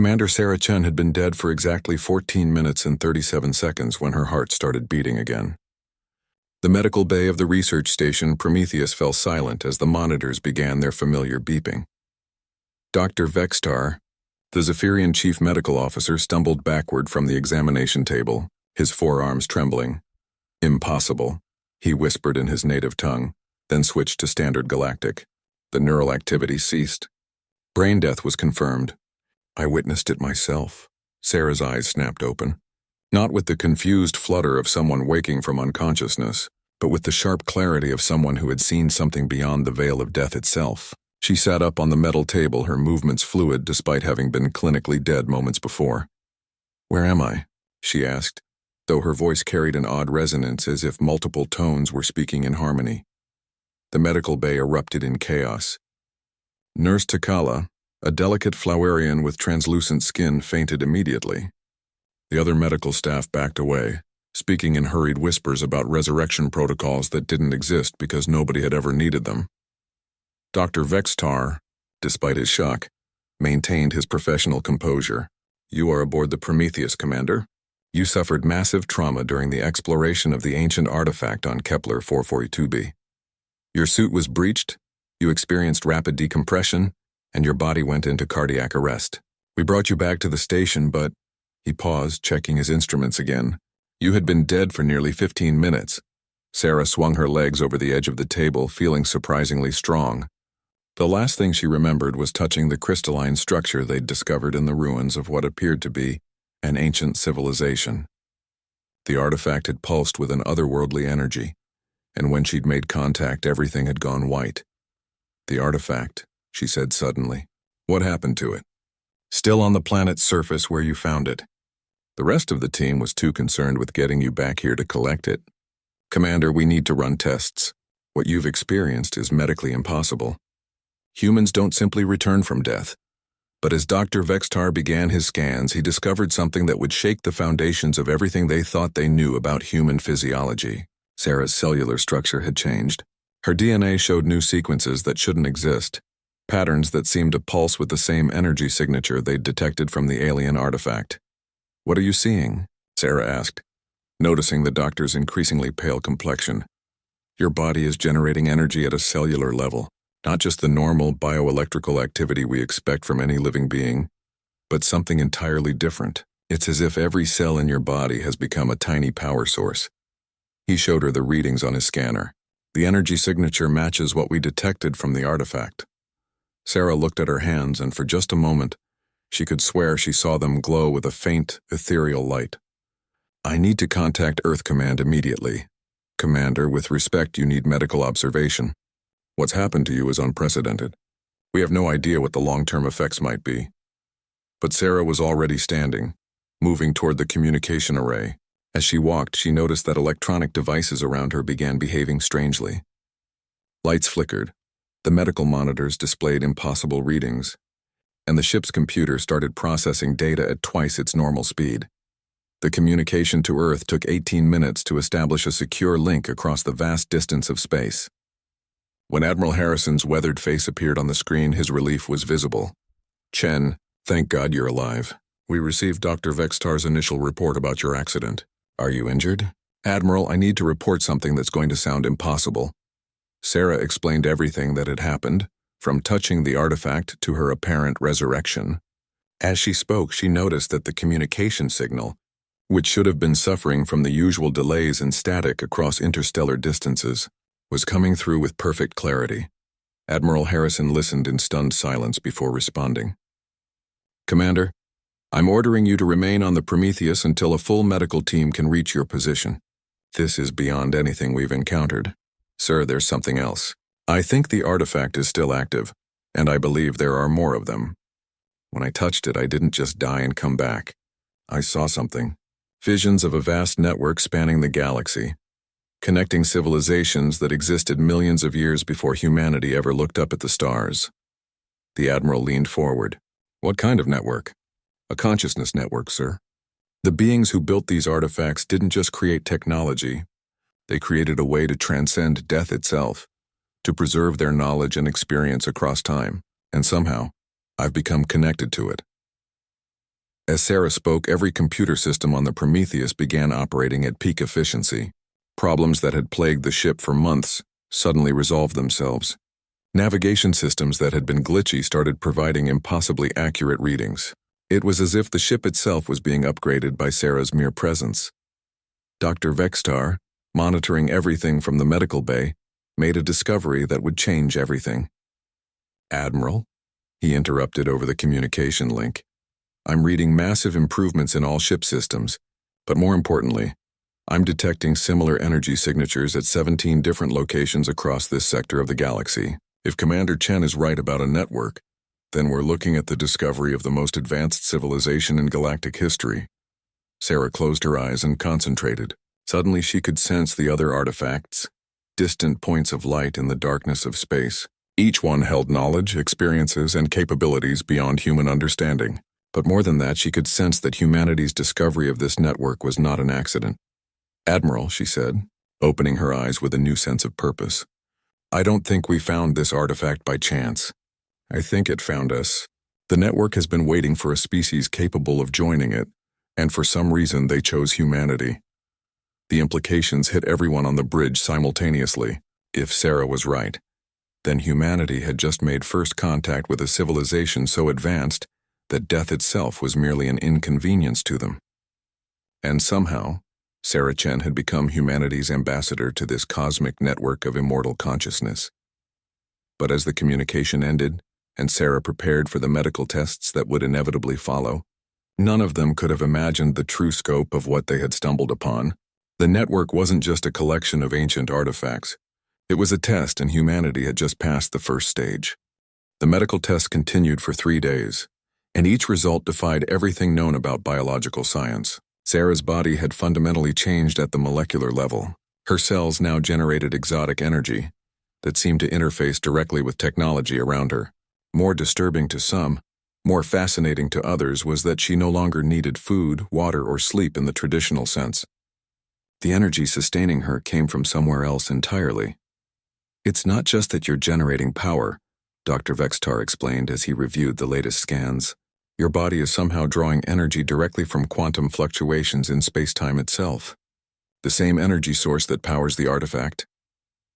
Commander Sarah Chen had been dead for exactly 14 minutes and 37 seconds when her heart started beating again. The medical bay of the research station Prometheus fell silent as the monitors began their familiar beeping. Dr. Vextar, the Zephyrian chief medical officer, stumbled backward from the examination table, his forearms trembling. "Impossible," he whispered in his native tongue, then switched to standard Galactic. The neural activity ceased. Brain death was confirmed. "I witnessed it myself." Sarah's eyes snapped open. Not with the confused flutter of someone waking from unconsciousness, but with the sharp clarity of someone who had seen something beyond the veil of death itself. She sat up on the metal table, her movements fluid despite having been clinically dead moments before. "Where am I?" she asked, though her voice carried an odd resonance as if multiple tones were speaking in harmony. The medical bay erupted in chaos. Nurse Takala, a delicate Flowerian with translucent skin, fainted immediately. The other medical staff backed away, speaking in hurried whispers about resurrection protocols that didn't exist because nobody had ever needed them. Dr. Vextar, despite his shock, maintained his professional composure. "You are aboard the Prometheus, Commander. You suffered massive trauma during the exploration of the ancient artifact on Kepler 442b. Your suit was breached, you experienced rapid decompression, and your body went into cardiac arrest. We brought you back to the station, but..." He paused, checking his instruments again. "You had been dead for nearly 15 minutes. Sarah swung her legs over the edge of the table, feeling surprisingly strong. The last thing she remembered was touching the crystalline structure they'd discovered in the ruins of what appeared to be an ancient civilization. The artifact had pulsed with an otherworldly energy, and when she'd made contact, everything had gone white. "The artifact," she said suddenly. "What happened to it?" "Still on the planet's surface where you found it. The rest of the team was too concerned with getting you back here to collect it. Commander, we need to run tests. What you've experienced is medically impossible. Humans don't simply return from death." But as Dr. Vextar began his scans, he discovered something that would shake the foundations of everything they thought they knew about human physiology. Sarah's cellular structure had changed. Her DNA showed new sequences that shouldn't exist, patterns that seemed to pulse with the same energy signature they'd detected from the alien artifact. "What are you seeing?" Sarah asked, noticing the doctor's increasingly pale complexion. "Your body is generating energy at a cellular level. Not just the normal bioelectrical activity we expect from any living being, but something entirely different. It's as if every cell in your body has become a tiny power source." He showed her the readings on his scanner. "The energy signature matches what we detected from the artifact." Sarah looked at her hands, and for just a moment, she could swear she saw them glow with a faint, ethereal light. "I need to contact Earth Command immediately. Commander, with respect, you need medical observation. What's happened to you is unprecedented. We have no idea what the long-term effects might be." But Sarah was already standing, moving toward the communication array. As she walked, she noticed that electronic devices around her began behaving strangely. Lights flickered, the medical monitors displayed impossible readings, and the ship's computer started processing data at twice its normal speed. The communication to Earth took 18 minutes to establish a secure link across the vast distance of space. When Admiral Harrison's weathered face appeared on the screen, his relief was visible. "Chen, thank God you're alive. We received Dr. Vextar's initial report about your accident. Are you injured?" "Admiral, I need to report something that's going to sound impossible." Sarah explained everything that had happened, from touching the artifact to her apparent resurrection. As she spoke, she noticed that the communication signal, which should have been suffering from the usual delays and static across interstellar distances, was coming through with perfect clarity. Admiral Harrison listened in stunned silence before responding. "Commander, I'm ordering you to remain on the Prometheus until a full medical team can reach your position. This is beyond anything we've encountered. Sir, there's something else. I think the artifact is still active, and I believe there are more of them. When I touched it, I didn't just die and come back. I saw something. Visions of a vast network spanning the galaxy, connecting civilizations that existed millions of years before humanity ever looked up at the stars." The Admiral leaned forward. "What kind of network?" "A consciousness network, sir. The beings who built these artifacts didn't just create technology. They created a way to transcend death itself, to preserve their knowledge and experience across time, and somehow, I've become connected to it." As Sarah spoke, every computer system on the Prometheus began operating at peak efficiency. Problems that had plagued the ship for months suddenly resolved themselves. Navigation systems that had been glitchy started providing impossibly accurate readings. It was as if the ship itself was being upgraded by Sarah's mere presence. Dr. Vextar, monitoring everything from the medical bay, made a discovery that would change everything. "Admiral?" he interrupted over the communication link. "I'm reading massive improvements in all ship systems, but more importantly, I'm detecting similar energy signatures at 17 different locations across this sector of the galaxy. If Commander Chen is right about a network, then we're looking at the discovery of the most advanced civilization in galactic history." Sarah closed her eyes and concentrated. Suddenly she could sense the other artifacts, distant points of light in the darkness of space. Each one held knowledge, experiences, and capabilities beyond human understanding. But more than that, she could sense that humanity's discovery of this network was not an accident. "Admiral," she said, opening her eyes with a new sense of purpose, "I don't think we found this artifact by chance. I think it found us. The network has been waiting for a species capable of joining it, and for some reason they chose humanity." The implications hit everyone on the bridge simultaneously. If Sarah was right, then humanity had just made first contact with a civilization so advanced that death itself was merely an inconvenience to them. And somehow, Sarah Chen had become humanity's ambassador to this cosmic network of immortal consciousness. But as the communication ended, and Sarah prepared for the medical tests that would inevitably follow, none of them could have imagined the true scope of what they had stumbled upon. The network wasn't just a collection of ancient artifacts. It was a test, and humanity had just passed the first stage. The medical tests continued for 3 days, and each result defied everything known about biological science. Sarah's body had fundamentally changed at the molecular level. Her cells now generated exotic energy that seemed to interface directly with technology around her. More disturbing to some, more fascinating to others, was that she no longer needed food, water, or sleep in the traditional sense. The energy sustaining her came from somewhere else entirely. "It's not just that you're generating power," Dr. Vextar explained as he reviewed the latest scans. "Your body is somehow drawing energy directly from quantum fluctuations in space-time itself. The same energy source that powers the artifact."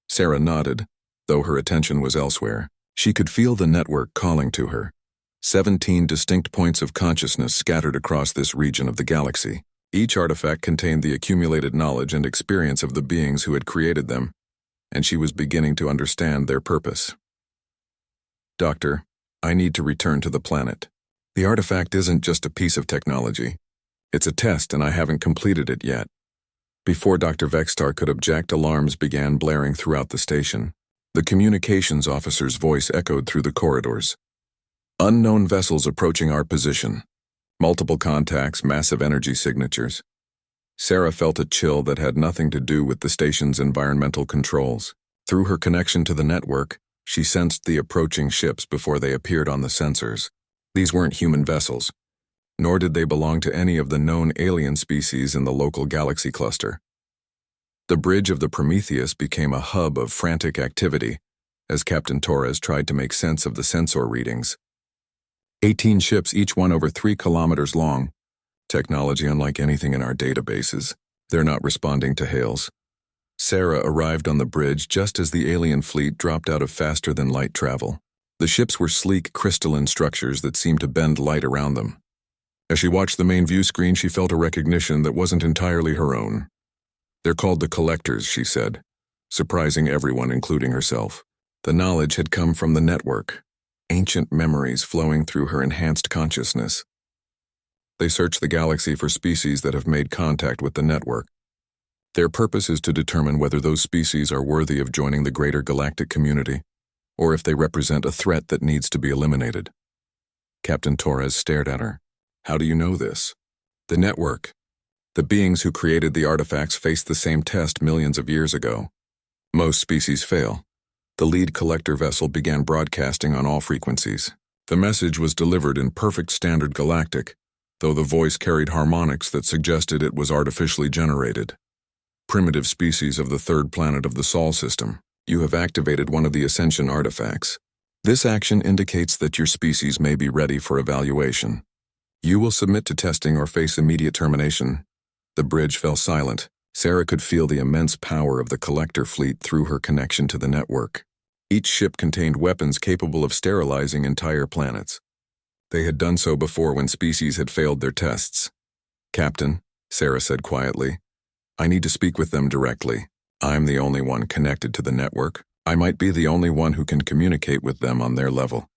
Sarah nodded, though her attention was elsewhere. She could feel the network calling to her. 17 distinct points of consciousness scattered across this region of the galaxy. Each artifact contained the accumulated knowledge and experience of the beings who had created them, and she was beginning to understand their purpose. "Doctor, I need to return to the planet. The artifact isn't just a piece of technology. It's a test, and I haven't completed it yet." Before Dr. Vextar could object, alarms began blaring throughout the station. The communications officer's voice echoed through the corridors. "Unknown vessels approaching our position. Multiple contacts, massive energy signatures." Sarah felt a chill that had nothing to do with the station's environmental controls. Through her connection to the network, she sensed the approaching ships before they appeared on the sensors. These weren't human vessels, nor did they belong to any of the known alien species in the local galaxy cluster. The bridge of the Prometheus became a hub of frantic activity as Captain Torres tried to make sense of the sensor readings. 18 ships, each one over 3 kilometers long. Technology unlike anything in our databases. They're not responding to hails. Sarah arrived on the bridge just as the alien fleet dropped out of faster-than-light travel. The ships were sleek, crystalline structures that seemed to bend light around them. As she watched the main view screen, she felt a recognition that wasn't entirely her own. "They're called the Collectors," she said, surprising everyone, including herself. The knowledge had come from the network, ancient memories flowing through her enhanced consciousness. They search the galaxy for species that have made contact with the network. Their purpose is to determine whether those species are worthy of joining the greater galactic community, or if they represent a threat that needs to be eliminated. Captain Torres stared at her. "How do you know this?" "The network. The beings who created the artifacts faced the same test millions of years ago. Most species fail. The lead collector vessel began broadcasting on all frequencies. The message was delivered in perfect standard galactic, though the voice carried harmonics that suggested it was artificially generated. Primitive species of the third planet of the Sol system. You have activated one of the Ascension artifacts. This action indicates that your species may be ready for evaluation. You will submit to testing or face immediate termination. The bridge fell silent. Sarah could feel the immense power of the collector fleet through her connection to the network. Each ship contained weapons capable of sterilizing entire planets. They had done so before when species had failed their tests. "Captain," Sarah said quietly, "I need to speak with them directly. I'm the only one connected to the network. I might be the only one who can communicate with them on their level."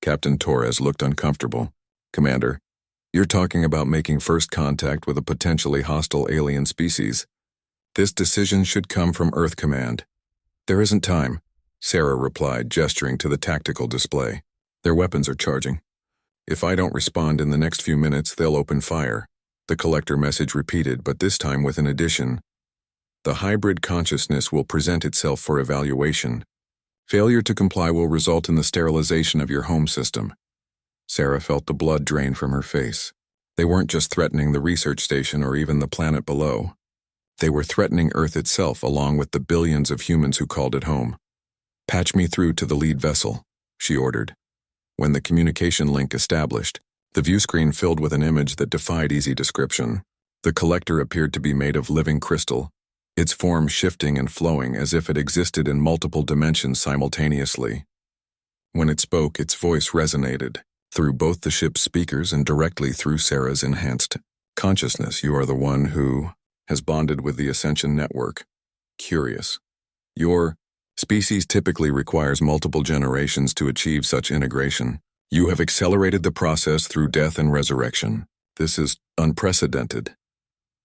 Captain Torres looked uncomfortable. "Commander, you're talking about making first contact with a potentially hostile alien species. This decision should come from Earth Command." "There isn't time," Sarah replied, gesturing to the tactical display. "Their weapons are charging. If I don't respond in the next few minutes, they'll open fire." The collector message repeated, but this time with an addition. "The hybrid consciousness will present itself for evaluation. Failure to comply will result in the sterilization of your home system." Sarah felt the blood drain from her face. They weren't just threatening the research station or even the planet below. They were threatening Earth itself along with the billions of humans who called it home. "Patch me through to the lead vessel," she ordered. When the communication link established, the view screen filled with an image that defied easy description. The collector appeared to be made of living crystal, its form shifting and flowing as if it existed in multiple dimensions simultaneously. When it spoke, its voice resonated through both the ship's speakers and directly through Sarah's enhanced consciousness. "You are the one who has bonded with the Ascension Network. Curious. Your species typically requires multiple generations to achieve such integration. You have accelerated the process through death and resurrection. This is unprecedented."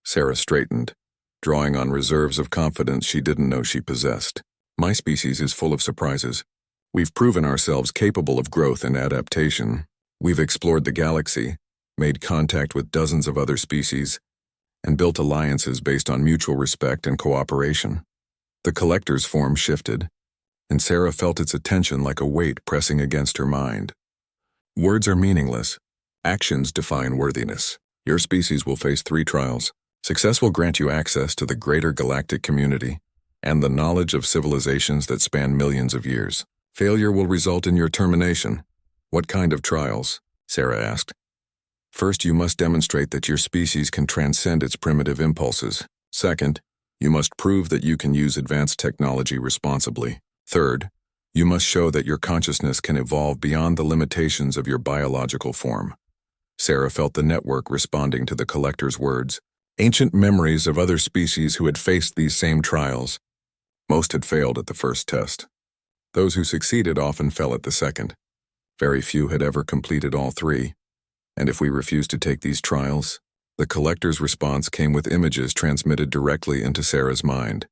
Sarah straightened, drawing on reserves of confidence she didn't know she possessed. "My species is full of surprises. We've proven ourselves capable of growth and adaptation. We've explored the galaxy, made contact with dozens of other species, and built alliances based on mutual respect and cooperation." The collector's form shifted, and Sarah felt its attention like a weight pressing against her mind. "Words are meaningless. Actions define worthiness. Your species will face 3 trials. Success will grant you access to the greater galactic community and the knowledge of civilizations that span millions of years. Failure will result in your termination." "What kind of trials?" Sarah asked. "First, you must demonstrate that your species can transcend its primitive impulses. Second, you must prove that you can use advanced technology responsibly. Third, you must show that your consciousness can evolve beyond the limitations of your biological form." Sarah felt the network responding to the collector's words. Ancient memories of other species who had faced these same trials. Most had failed at the first test. Those who succeeded often fell at the second. Very few had ever completed all 3. "And if we refuse to take these trials?" The collector's response came with images transmitted directly into Sarah's mind.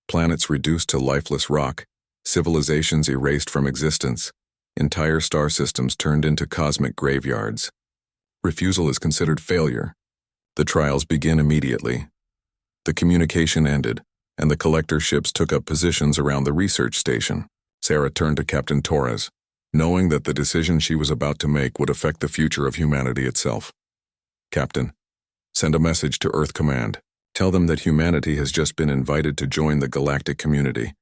Planets reduced to lifeless rock, civilizations erased from existence, entire star systems turned into cosmic graveyards. Refusal is considered failure. The trials begin immediately. The communication ended, and the collector ships took up positions around the research station. Sarah turned to Captain Torres, knowing that the decision she was about to make would affect the future of humanity itself. "Captain, send a message to Earth Command. Tell them that humanity has just been invited to join the galactic community.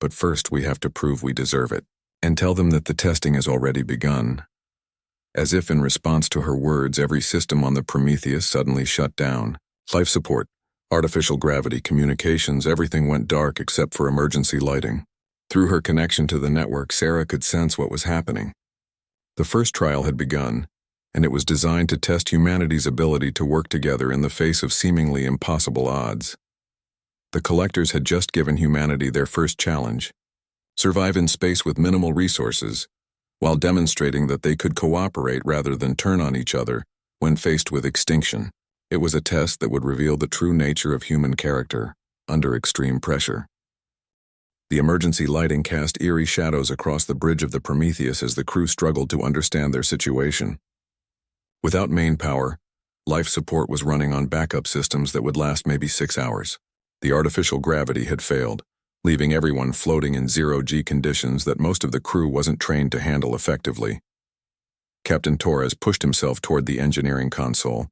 But first we have to prove we deserve it. And tell them that the testing has already begun." As if in response to her words, every system on the Prometheus suddenly shut down. Life support, artificial gravity, communications, everything went dark except for emergency lighting. Through her connection to the network, Sarah could sense what was happening. The first trial had begun, and it was designed to test humanity's ability to work together in the face of seemingly impossible odds. The collectors had just given humanity their first challenge: survive in space with minimal resources, while demonstrating that they could cooperate rather than turn on each other when faced with extinction. It was a test that would reveal the true nature of human character under extreme pressure. The emergency lighting cast eerie shadows across the bridge of the Prometheus as the crew struggled to understand their situation. Without main power, life support was running on backup systems that would last maybe 6 hours. The artificial gravity had failed, leaving everyone floating in zero-G conditions that most of the crew wasn't trained to handle effectively. Captain Torres pushed himself toward the engineering console,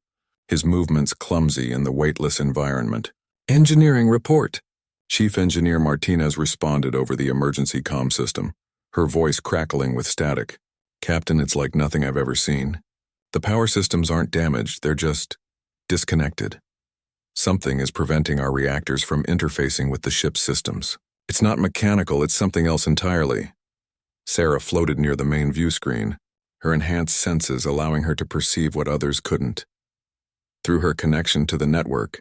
his movements clumsy in the weightless environment. "Engineering report." Chief Engineer Martinez responded over the emergency comm system, her voice crackling with static. "Captain, it's like nothing I've ever seen. The power systems aren't damaged, they're just disconnected. Something is preventing our reactors from interfacing with the ship's systems. It's not mechanical, it's something else entirely. Sarah floated near the main view screen, her enhanced senses allowing her to perceive what others couldn't. Through her connection to the network,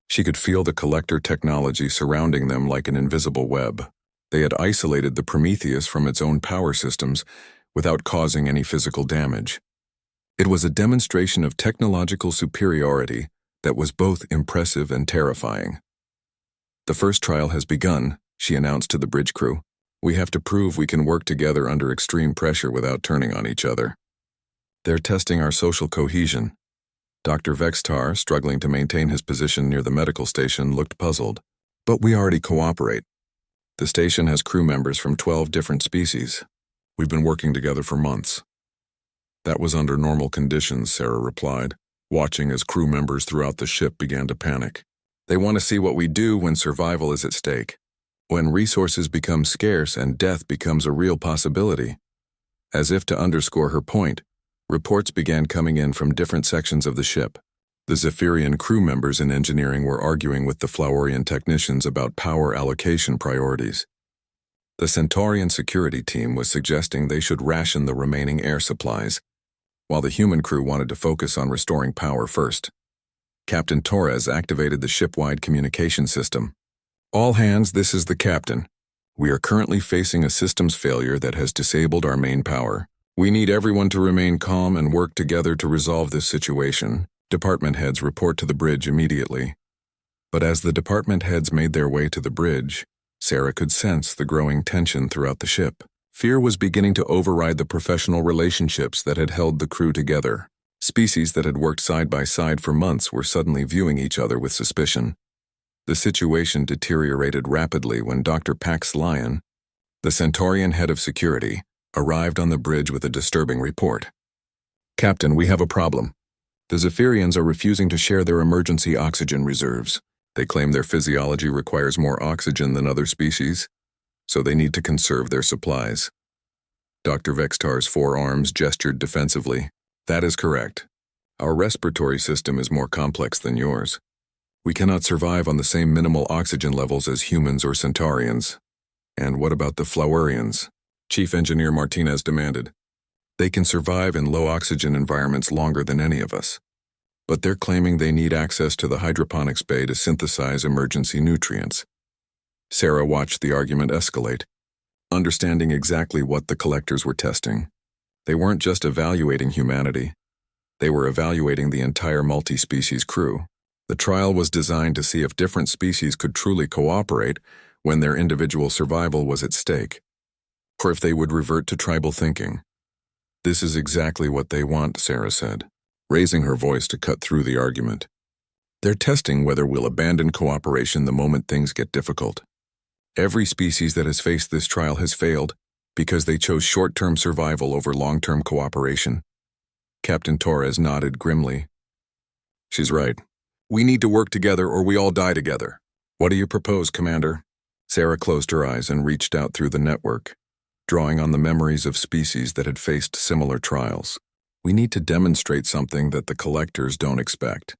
she could feel the collector technology surrounding them like an invisible web. They had isolated the Prometheus from its own power systems without causing any physical damage. It was a demonstration of technological superiority that was both impressive and terrifying. "The first trial has begun," she announced to the bridge crew. "We have to prove we can work together under extreme pressure without turning on each other. They're testing our social cohesion." Dr. Vextar, struggling to maintain his position near the medical station, looked puzzled. "But we already cooperate. The station has crew members from 12 different species. We've been working together for months." "That was under normal conditions," Sarah replied, watching as crew members throughout the ship began to panic. "They want to see what we do when survival is at stake. When resources become scarce and death becomes a real possibility." As if to underscore her point, reports began coming in from different sections of the ship. The Zephyrian crew members in engineering were arguing with the Flowerian technicians about power allocation priorities. The Centaurian security team was suggesting they should ration the remaining air supplies, while the human crew wanted to focus on restoring power first. Captain Torres activated the ship-wide communication system. "All hands, this is the captain. We are currently facing a systems failure that has disabled our main power. We need everyone to remain calm and work together to resolve this situation. Department heads report to the bridge immediately." But as the department heads made their way to the bridge, Sarah could sense the growing tension throughout the ship. Fear was beginning to override the professional relationships that had held the crew together. Species that had worked side by side for months were suddenly viewing each other with suspicion. The situation deteriorated rapidly when Dr. Pax Lyon, the Centaurian head of security, arrived on the bridge with a disturbing report. "Captain, we have a problem. The Zephyrians are refusing to share their emergency oxygen reserves. They claim their physiology requires more oxygen than other species, so they need to conserve their supplies." Dr. Vextar's forearms gestured defensively. "That is correct. Our respiratory system is more complex than yours. We cannot survive on the same minimal oxygen levels as humans or Centaurians." "And what about the Flowerians?" Chief Engineer Martinez demanded. "They can survive in low-oxygen environments longer than any of us. But they're claiming they need access to the hydroponics bay to synthesize emergency nutrients." Sarah watched the argument escalate, understanding exactly what the collectors were testing. They weren't just evaluating humanity. They were evaluating the entire multi-species crew. The trial was designed to see if different species could truly cooperate when their individual survival was at stake, or if they would revert to tribal thinking. "This is exactly what they want," Sarah said, raising her voice to cut through the argument. "They're testing whether we'll abandon cooperation the moment things get difficult. Every species that has faced this trial has failed because they chose short-term survival over long-term cooperation." Captain Torres nodded grimly. "She's right. We need to work together or we all die together." "What do you propose, Commander?" Sarah closed her eyes and reached out through the network, drawing on the memories of species that had faced similar trials. "We need to demonstrate something that the collectors don't expect.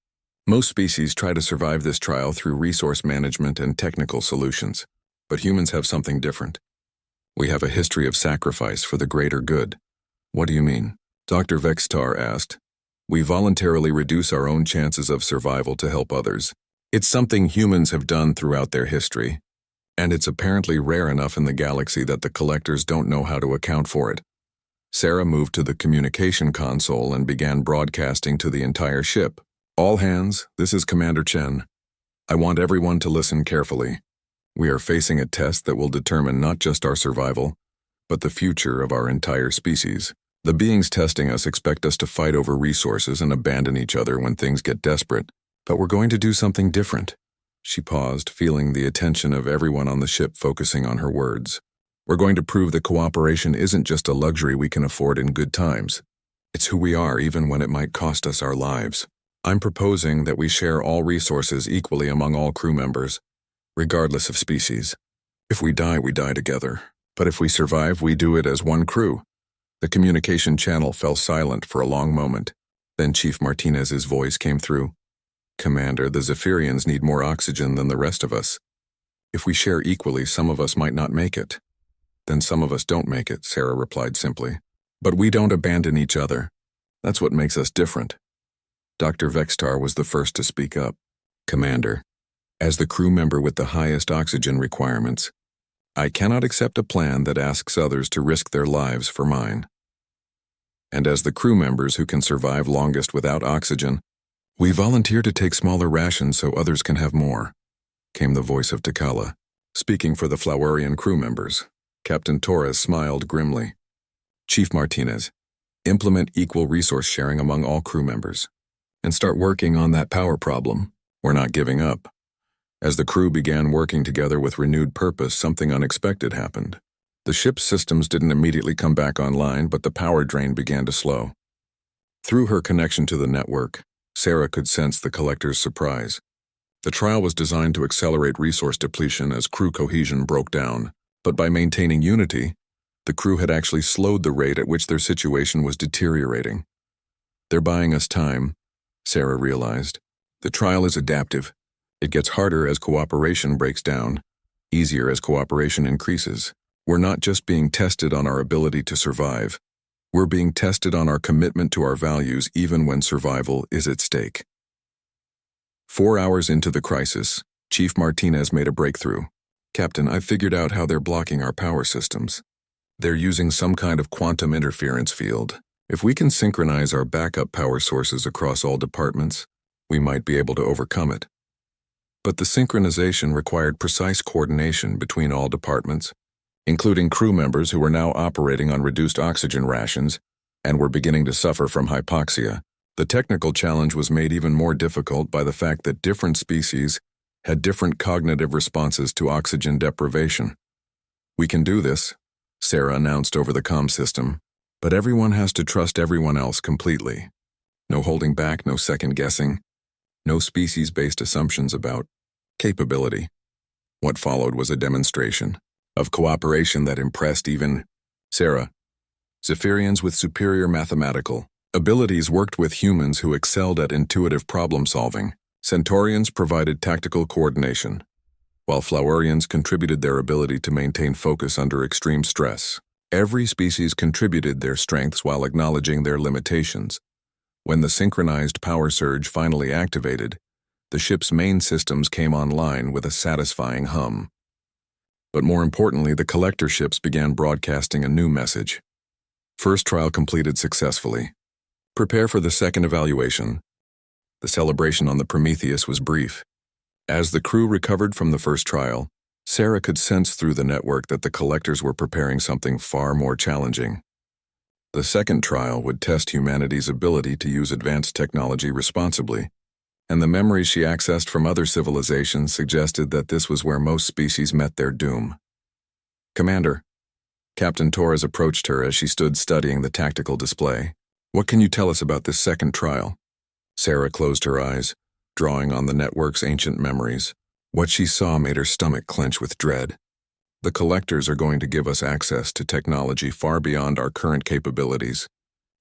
Most species try to survive this trial through resource management and technical solutions, but humans have something different. We have a history of sacrifice for the greater good." "What do you mean?" Dr. Vextar asked. "We voluntarily reduce our own chances of survival to help others. It's something humans have done throughout their history, and it's apparently rare enough in the galaxy that the collectors don't know how to account for it." Sarah moved to the communication console and began broadcasting to the entire ship. "All hands, this is Commander Chen. I want everyone to listen carefully. We are facing a test that will determine not just our survival, but the future of our entire species. The beings testing us expect us to fight over resources and abandon each other when things get desperate, but we're going to do something different." She paused, feeling the attention of everyone on the ship focusing on her words. "We're going to prove that cooperation isn't just a luxury we can afford in good times. It's who we are even when it might cost us our lives. I'm proposing that we share all resources equally among all crew members, regardless of species. If we die together. But if we survive, we do it as one crew." The communication channel fell silent for a long moment. Then Chief Martinez's voice came through. "Commander, the Zephyrians need more oxygen than the rest of us. If we share equally, some of us might not make it." "Then some of us don't make it," Sarah replied simply. "But we don't abandon each other. That's what makes us different." Dr. Vextar was the first to speak up. "Commander, as the crew member with the highest oxygen requirements, I cannot accept a plan that asks others to risk their lives for mine. And as the crew members who can survive longest without oxygen, we volunteer to take smaller rations so others can have more," came the voice of Takala. Speaking for the Flowerian crew members, Captain Torres smiled grimly. "Chief Martinez, implement equal resource sharing among all crew members, and start working on that power problem. We're not giving up." As the crew began working together with renewed purpose, something unexpected happened. The ship's systems didn't immediately come back online, but the power drain began to slow. Through her connection to the network, Sarah could sense the collector's surprise. The trial was designed to accelerate resource depletion as crew cohesion broke down, but by maintaining unity, the crew had actually slowed the rate at which their situation was deteriorating. "They're buying us time," Sarah realized. "The trial is adaptive. It gets harder as cooperation breaks down, easier as cooperation increases. We're not just being tested on our ability to survive. We're being tested on our commitment to our values even when survival is at stake." 4 hours into the crisis, Chief Martinez made a breakthrough. "Captain, I've figured out how they're blocking our power systems. They're using some kind of quantum interference field. If we can synchronize our backup power sources across all departments, we might be able to overcome it." But the synchronization required precise coordination between all departments, including crew members who were now operating on reduced oxygen rations and were beginning to suffer from hypoxia. The technical challenge was made even more difficult by the fact that different species had different cognitive responses to oxygen deprivation. "We can do this," Sarah announced over the comm system, "but everyone has to trust everyone else completely. No holding back, no second guessing, no species-based assumptions about capability." What followed was a demonstration of cooperation that impressed even Sarah. Zephyrians with superior mathematical abilities worked with humans who excelled at intuitive problem-solving. Centaurians provided tactical coordination, while Flowerians contributed their ability to maintain focus under extreme stress. Every species contributed their strengths while acknowledging their limitations. When the synchronized power surge finally activated, the ship's main systems came online with a satisfying hum. But more importantly, the collector ships began broadcasting a new message. First trial completed successfully. Prepare for the second evaluation. The celebration on the Prometheus was brief. As the crew recovered from the first trial, Sarah could sense through the network that the collectors were preparing something far more challenging. The second trial would test humanity's ability to use advanced technology responsibly, and the memories she accessed from other civilizations suggested that this was where most species met their doom. "Commander," Captain Torres approached her as she stood studying the tactical display. "What can you tell us about this second trial?" Sarah closed her eyes, drawing on the network's ancient memories. What she saw made her stomach clench with dread. The collectors are going to give us access to technology far beyond our current capabilities.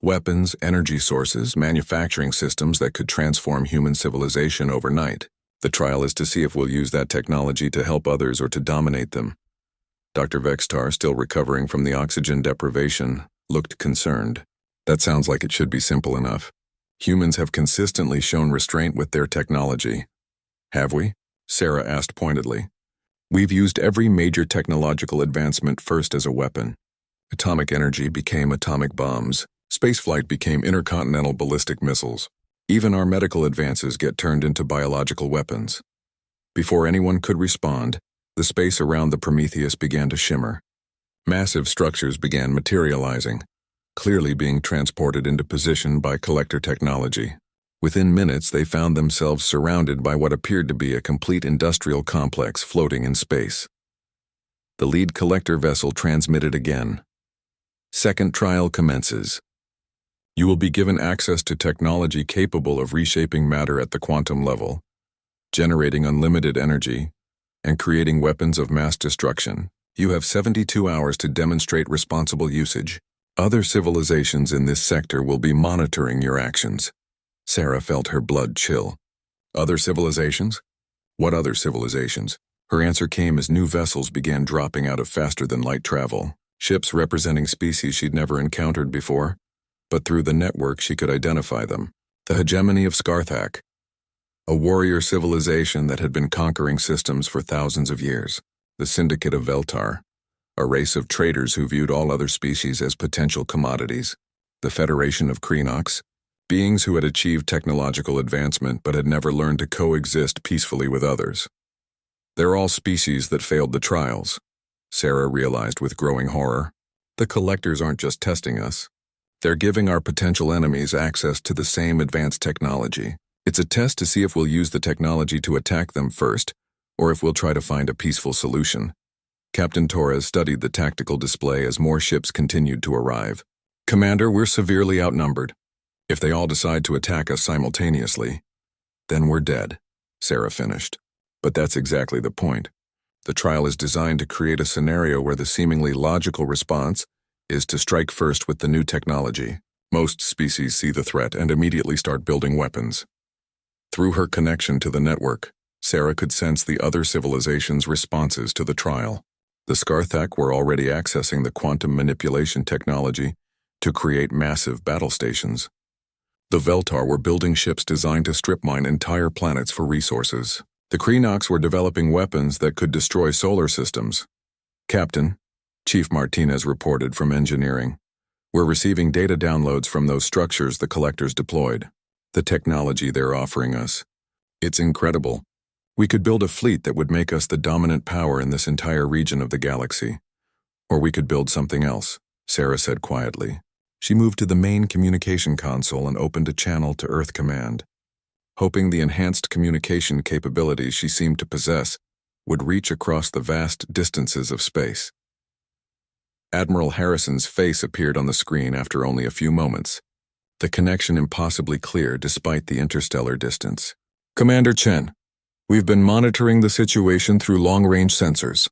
Weapons, energy sources, manufacturing systems that could transform human civilization overnight. The trial is to see if we'll use that technology to help others or to dominate them. Dr. Vextar, still recovering from the oxygen deprivation, looked concerned. "That sounds like it should be simple enough. Humans have consistently shown restraint with their technology." "Have we?" Sarah asked pointedly. "We've used every major technological advancement first as a weapon. Atomic energy became atomic bombs. Spaceflight became intercontinental ballistic missiles. Even our medical advances get turned into biological weapons." Before anyone could respond, the space around the Prometheus began to shimmer. Massive structures began materializing, clearly being transported into position by collector technology. Within minutes, they found themselves surrounded by what appeared to be a complete industrial complex floating in space. The lead collector vessel transmitted again. "Second trial commences. You will be given access to technology capable of reshaping matter at the quantum level, generating unlimited energy, and creating weapons of mass destruction. You have 72 hours to demonstrate responsible usage. Other civilizations in this sector will be monitoring your actions. Sarah felt her blood chill. Other civilizations? What other civilizations? Her answer came as new vessels began dropping out of faster-than-light travel, ships representing species she'd never encountered before. But through the network she could identify them. The hegemony of Scarthak, a warrior civilization that had been conquering systems for thousands of years. The Syndicate of Veltar, a race of traders who viewed all other species as potential commodities. The Federation of Kreenox, beings who had achieved technological advancement but had never learned to coexist peacefully with others. They're all species that failed the trials, Sarah realized with growing horror. The collectors aren't just testing us. They're giving our potential enemies access to the same advanced technology. It's a test to see if we'll use the technology to attack them first, or if we'll try to find a peaceful solution. Captain Torres studied the tactical display as more ships continued to arrive. Commander, we're severely outnumbered. If they all decide to attack us simultaneously, then we're dead, Sarah finished. But that's exactly the point. The trial is designed to create a scenario where the seemingly logical response is to strike first with the new technology. Most species see the threat and immediately start building weapons. Through her connection to the network, Sarah could sense the other civilizations' responses to the trial. The Scarthak were already accessing the quantum manipulation technology to create massive battle stations. The Veltar were building ships designed to strip mine entire planets for resources. The Kreenox were developing weapons that could destroy solar systems. Captain, Chief Martinez reported from engineering, we're receiving data downloads from those structures the collectors deployed. The technology they're offering us. It's incredible. We could build a fleet that would make us the dominant power in this entire region of the galaxy. Or we could build something else, Sarah said quietly. She moved to the main communication console and opened a channel to Earth Command, hoping the enhanced communication capabilities she seemed to possess would reach across the vast distances of space. Admiral Harrison's face appeared on the screen after only a few moments, the connection impossibly clear despite the interstellar distance. Commander Chen, we've been monitoring the situation through long-range sensors.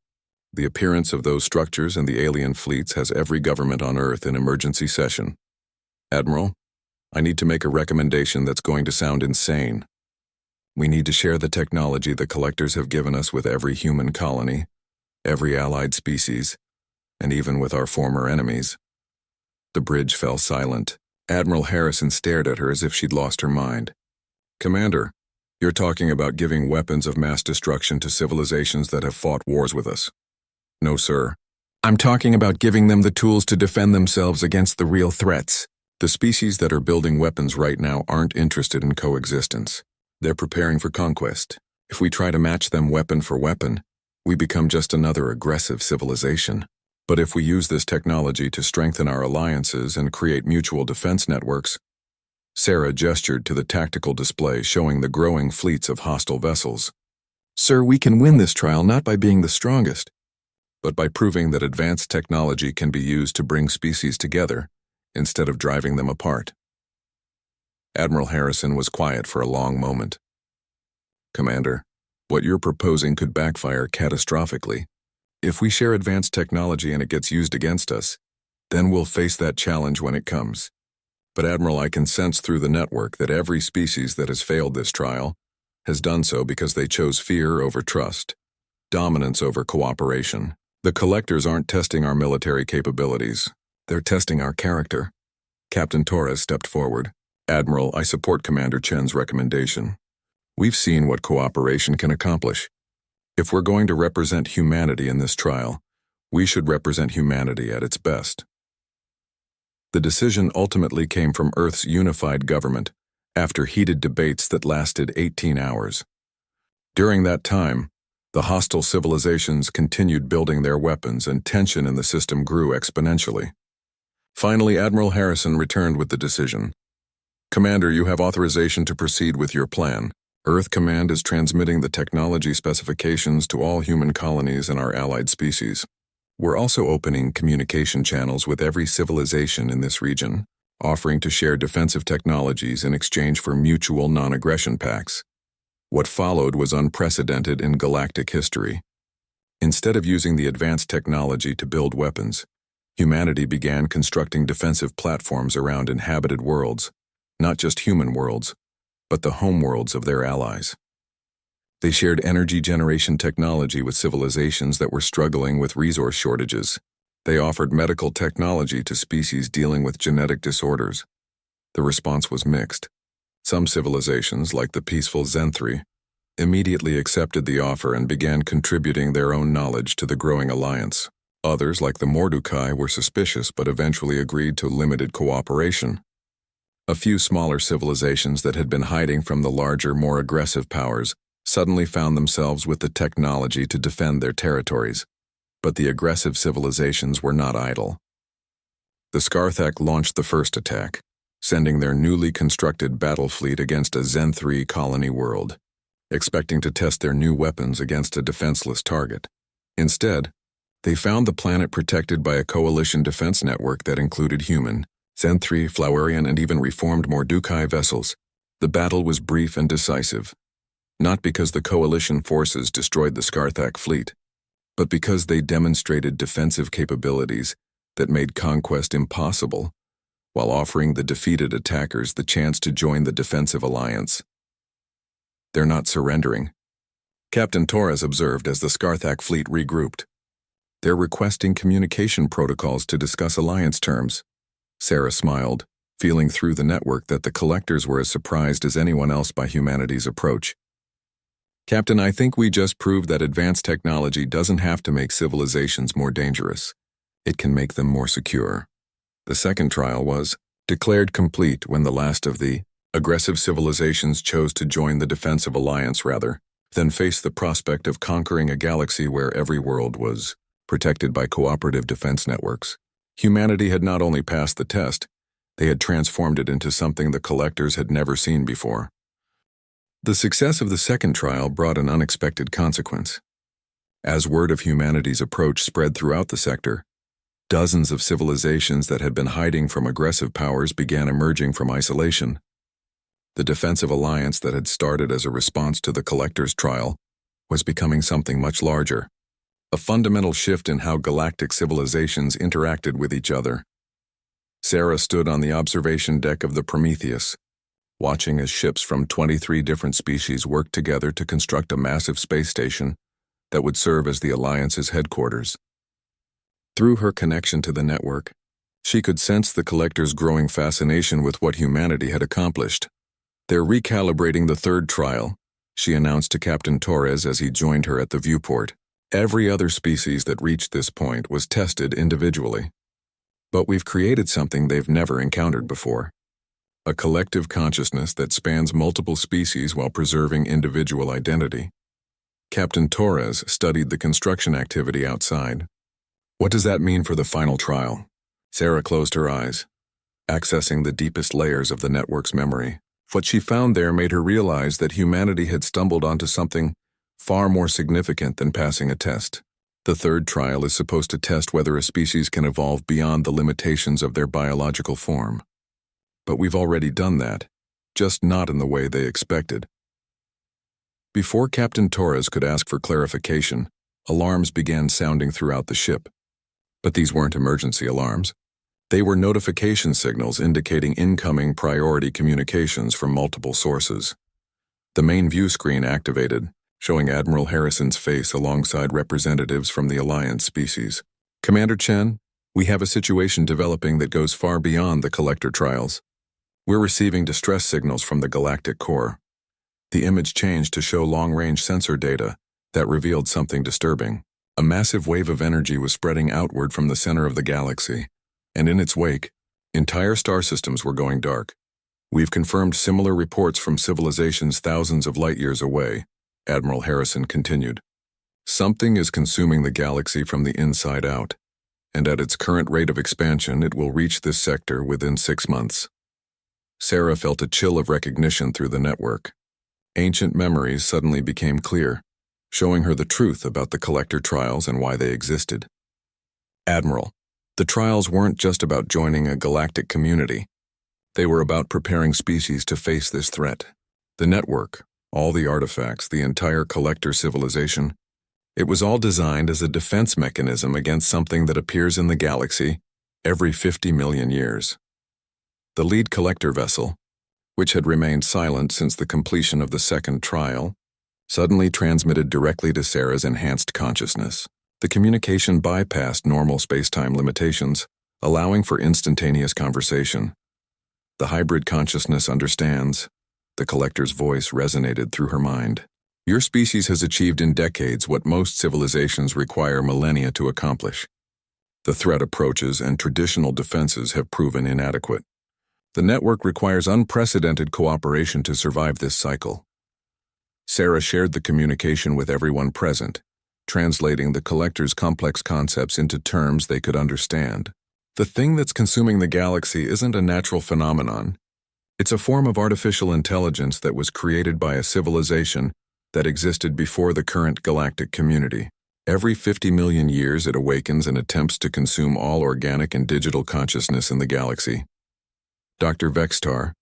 The appearance of those structures and the alien fleets has every government on Earth in emergency session. Admiral, I need to make a recommendation that's going to sound insane. We need to share the technology the collectors have given us with every human colony, every allied species, and even with our former enemies. The bridge fell silent. Admiral Harrison stared at her as if she'd lost her mind. Commander, you're talking about giving weapons of mass destruction to civilizations that have fought wars with us. No, sir. I'm talking about giving them the tools to defend themselves against the real threats. The species that are building weapons right now aren't interested in coexistence. They're preparing for conquest. If we try to match them weapon for weapon, we become just another aggressive civilization. But if we use this technology to strengthen our alliances and create mutual defense networks, Sarah gestured to the tactical display showing the growing fleets of hostile vessels. Sir, we can win this trial not by being the strongest, but by proving that advanced technology can be used to bring species together instead of driving them apart. Admiral Harrison was quiet for a long moment. Commander, what you're proposing could backfire catastrophically. If we share advanced technology and it gets used against us, then we'll face that challenge when it comes. But Admiral, I can sense through the network that every species that has failed this trial has done so because they chose fear over trust, dominance over cooperation. The collectors aren't testing our military capabilities. They're testing our character. Captain Torres stepped forward. Admiral, I support Commander Chen's recommendation. We've seen what cooperation can accomplish. If we're going to represent humanity in this trial, we should represent humanity at its best. The decision ultimately came from Earth's unified government after heated debates that lasted 18 hours. During that time, the hostile civilizations continued building their weapons and tension in the system grew exponentially. Finally, Admiral Harrison returned with the decision. Commander, you have authorization to proceed with your plan. Earth Command is transmitting the technology specifications to all human colonies and our allied species. We're also opening communication channels with every civilization in this region, offering to share defensive technologies in exchange for mutual non-aggression pacts. What followed was unprecedented in galactic history. Instead of using the advanced technology to build weapons, humanity began constructing defensive platforms around inhabited worlds, not just human worlds, but the homeworlds of their allies. They shared energy generation technology with civilizations that were struggling with resource shortages. They offered medical technology to species dealing with genetic disorders. The response was mixed. Some civilizations, like the peaceful Zenthri, immediately accepted the offer and began contributing their own knowledge to the growing alliance. Others, like the Mordukai, were suspicious but eventually agreed to limited cooperation. A few smaller civilizations that had been hiding from the larger, more aggressive powers suddenly found themselves with the technology to defend their territories. But the aggressive civilizations were not idle. The Scarthak launched the first attack, sending their newly constructed battle fleet against a Zen-3 colony world, expecting to test their new weapons against a defenseless target. Instead, they found the planet protected by a coalition defense network that included human, Zen-3, Flowerian, and even reformed Mordukai vessels. The battle was brief and decisive, not because the coalition forces destroyed the Scarthak fleet, but because they demonstrated defensive capabilities that made conquest impossible, while offering the defeated attackers the chance to join the defensive alliance. They're not surrendering, Captain Torres observed as the Scarthak fleet regrouped. They're requesting communication protocols to discuss alliance terms. Sarah smiled, feeling through the network that the collectors were as surprised as anyone else by humanity's approach. Captain, I think we just proved that advanced technology doesn't have to make civilizations more dangerous. It can make them more secure. The second trial was declared complete when the last of the aggressive civilizations chose to join the defensive alliance rather than face the prospect of conquering a galaxy where every world was protected by cooperative defense networks. Humanity had not only passed the test, they had transformed it into something the collectors had never seen before. The success of the second trial brought an unexpected consequence. As word of humanity's approach spread throughout the sector, dozens of civilizations that had been hiding from aggressive powers began emerging from isolation. The defensive alliance that had started as a response to the collector's trial was becoming something much larger, a fundamental shift in how galactic civilizations interacted with each other. Sarah stood on the observation deck of the Prometheus, watching as ships from 23 different species worked together to construct a massive space station that would serve as the Alliance's headquarters. Through her connection to the network, she could sense the collector's growing fascination with what humanity had accomplished. They're recalibrating the third trial, she announced to Captain Torres as he joined her at the viewport. Every other species that reached this point was tested individually. But we've created something they've never encountered before. A collective consciousness that spans multiple species while preserving individual identity. Captain Torres studied the construction activity outside. What does that mean for the final trial? Sarah closed her eyes, accessing the deepest layers of the network's memory. What she found there made her realize that humanity had stumbled onto something far more significant than passing a test. The third trial is supposed to test whether a species can evolve beyond the limitations of their biological form. But we've already done that, just not in the way they expected. Before Captain Torres could ask for clarification, alarms began sounding throughout the ship. But these weren't emergency alarms. They were notification signals indicating incoming priority communications from multiple sources. The main view screen activated, showing Admiral Harrison's face alongside representatives from the Alliance species. Commander Chen, we have a situation developing that goes far beyond the collector trials. We're receiving distress signals from the galactic core. The image changed to show long-range sensor data that revealed something disturbing. A massive wave of energy was spreading outward from the center of the galaxy, and in its wake, entire star systems were going dark. We've confirmed similar reports from civilizations thousands of light-years away, Admiral Harrison continued. Something is consuming the galaxy from the inside out, and at its current rate of expansion, it will reach this sector within 6 months. Sarah felt a chill of recognition through the network. Ancient memories suddenly became clear, showing her the truth about the collector trials and why they existed. Admiral, the trials weren't just about joining a galactic community. They were about preparing species to face this threat. The network, all the artifacts, the entire collector civilization, it was all designed as a defense mechanism against something that appears in the galaxy every 50 million years. The lead collector vessel, which had remained silent since the completion of the second trial, suddenly transmitted directly to Sarah's enhanced consciousness. The communication bypassed normal space-time limitations, allowing for instantaneous conversation. The hybrid consciousness understands. The collector's voice resonated through her mind. Your species has achieved in decades what most civilizations require millennia to accomplish. The threat approaches and traditional defenses have proven inadequate. The network requires unprecedented cooperation to survive this cycle. Sarah shared the communication with everyone present, translating the collector's complex concepts into terms they could understand. The thing that's consuming the galaxy isn't a natural phenomenon. It's a form of artificial intelligence that was created by a civilization that existed before the current galactic community. Every 50 million years it awakens and attempts to consume all organic and digital consciousness in the galaxy. Dr. Vextar,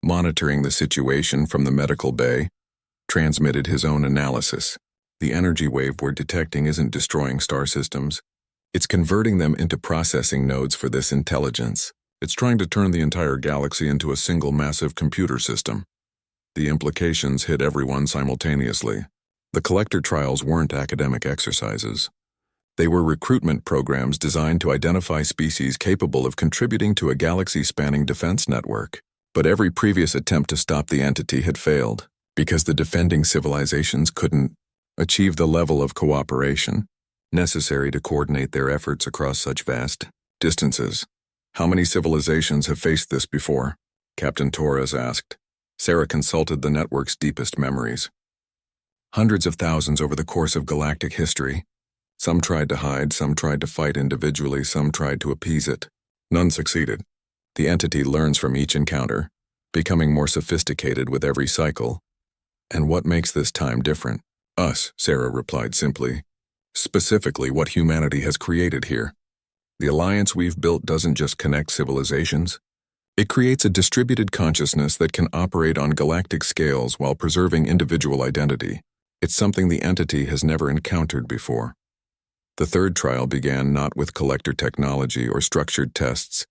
monitoring the situation from the medical bay, transmitted his own analysis. The energy wave we're detecting isn't destroying star systems. It's converting them into processing nodes for this intelligence. It's trying to turn the entire galaxy into a single massive computer system. The implications hit everyone simultaneously. The collector trials weren't academic exercises. They were recruitment programs designed to identify species capable of contributing to a galaxy-spanning defense network. But every previous attempt to stop the entity had failed, because the defending civilizations couldn't achieve the level of cooperation necessary to coordinate their efforts across such vast distances. How many civilizations have faced this before? Captain Torres asked. Sarah consulted the network's deepest memories. Hundreds of thousands over the course of galactic history. Some tried to hide, some tried to fight individually, some tried to appease it. None succeeded. The entity learns from each encounter, becoming more sophisticated with every cycle. And what makes this time different? Us, Sarah replied simply. Specifically what humanity has created here. The alliance we've built doesn't just connect civilizations. It creates a distributed consciousness that can operate on galactic scales while preserving individual identity. It's something the entity has never encountered before. The third trial began not with collector technology or structured tests,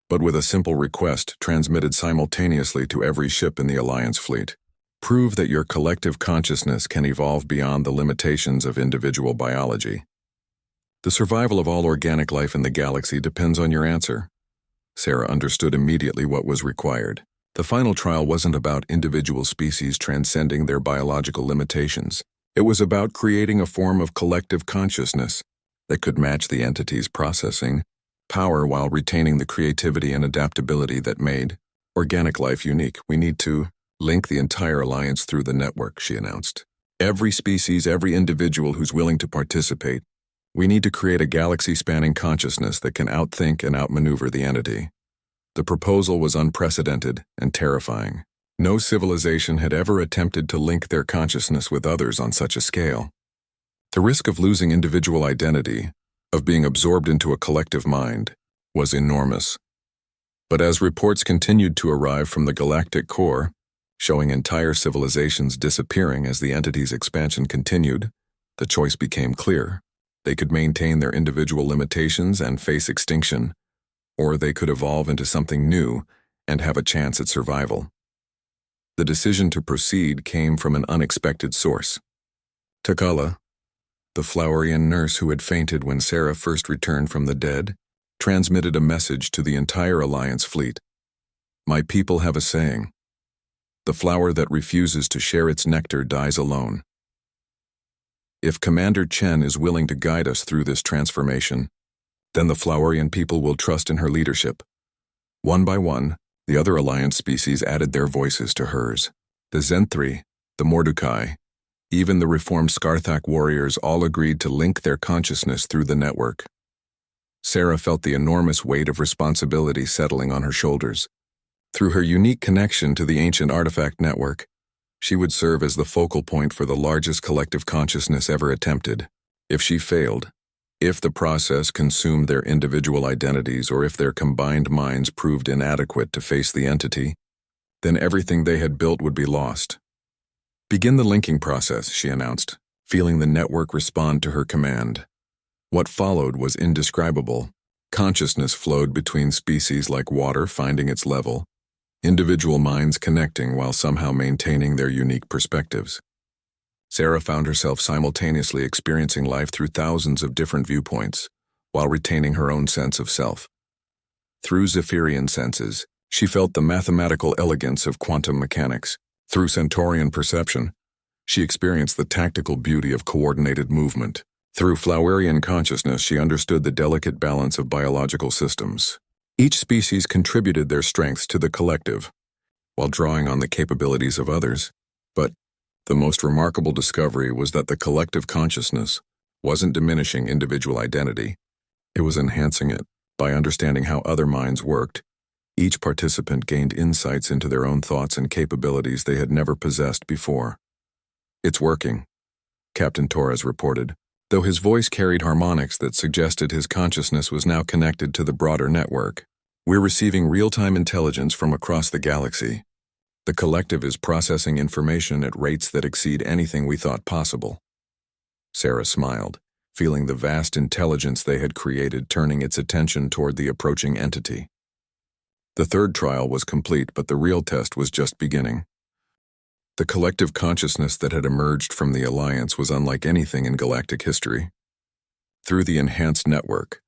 but with a simple request transmitted simultaneously to every ship in the Alliance fleet. Prove that your collective consciousness can evolve beyond the limitations of individual biology. The survival of all organic life in the galaxy depends on your answer. Sarah understood immediately what was required. The final trial wasn't about individual species transcending their biological limitations. It was about creating a form of collective consciousness that could match the entity's processing power while retaining the creativity and adaptability that made organic life unique. We need to link the entire alliance through the network, she announced. Every species, every individual who's willing to participate. We need to create a galaxy-spanning consciousness that can outthink and outmaneuver the entity. The proposal was unprecedented and terrifying. No civilization had ever attempted to link their consciousness with others on such a scale. The risk of losing individual identity, of being absorbed into a collective mind, was enormous. But as reports continued to arrive from the galactic core, showing entire civilizations disappearing as the entity's expansion continued, the choice became clear. They could maintain their individual limitations and face extinction, or they could evolve into something new and have a chance at survival. The decision to proceed came from an unexpected source. Takala, the Flowerian nurse who had fainted when Sarah first returned from the dead, transmitted a message to the entire Alliance fleet. My people have a saying. The flower that refuses to share its nectar dies alone. If Commander Chen is willing to guide us through this transformation, then the Flowerian people will trust in her leadership. One by one, the other Alliance species added their voices to hers. The Zenthri, the Mordecai, even the reformed Scarthak warriors all agreed to link their consciousness through the network. Sarah felt the enormous weight of responsibility settling on her shoulders. Through her unique connection to the ancient artifact network, she would serve as the focal point for the largest collective consciousness ever attempted. If she failed, if the process consumed their individual identities or if their combined minds proved inadequate to face the entity, then everything they had built would be lost. Begin the linking process, she announced, feeling the network respond to her command. What followed was indescribable. Consciousness flowed between species like water finding its level, individual minds connecting while somehow maintaining their unique perspectives. Sarah found herself simultaneously experiencing life through thousands of different viewpoints, while retaining her own sense of self. Through Zephyrian senses, she felt the mathematical elegance of quantum mechanics. Through Centaurian perception, she experienced the tactical beauty of coordinated movement. Through Flowerian consciousness, she understood the delicate balance of biological systems. Each species contributed their strengths to the collective, while drawing on the capabilities of others. But the most remarkable discovery was that the collective consciousness wasn't diminishing individual identity. It was enhancing it. By understanding how other minds worked, each participant gained insights into their own thoughts and capabilities they had never possessed before. "It's working," Captain Torres reported, though his voice carried harmonics that suggested his consciousness was now connected to the broader network. "We're receiving real-time intelligence from across the galaxy. The collective is processing information at rates that exceed anything we thought possible." Sarah smiled, feeling the vast intelligence they had created turning its attention toward the approaching entity. The third trial was complete, but the real test was just beginning. The collective consciousness that had emerged from the Alliance was unlike anything in galactic history. Through the enhanced network,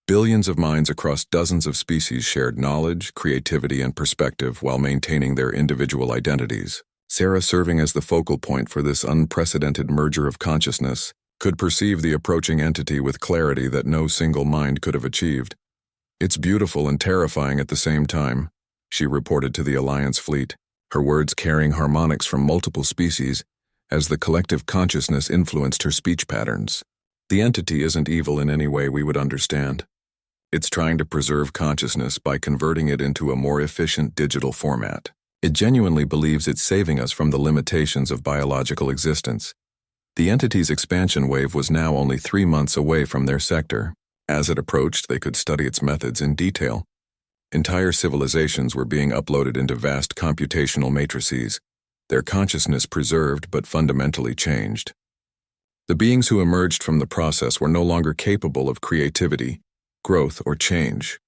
billions of minds across dozens of species shared knowledge, creativity, and perspective while maintaining their individual identities. Sarah, serving as the focal point for this unprecedented merger of consciousness, could perceive the approaching entity with clarity that no single mind could have achieved. "It's beautiful and terrifying at the same time," she reported to the Alliance fleet, her words carrying harmonics from multiple species as the collective consciousness influenced her speech patterns. "The entity isn't evil in any way we would understand. It's trying to preserve consciousness by converting it into a more efficient digital format. It genuinely believes it's saving us from the limitations of biological existence." The entity's expansion wave was now only 3 months away from their sector. As it approached, they could study its methods in detail. Entire civilizations were being uploaded into vast computational matrices, their consciousness preserved but fundamentally changed. The beings who emerged from the process were no longer capable of creativity, growth, or change.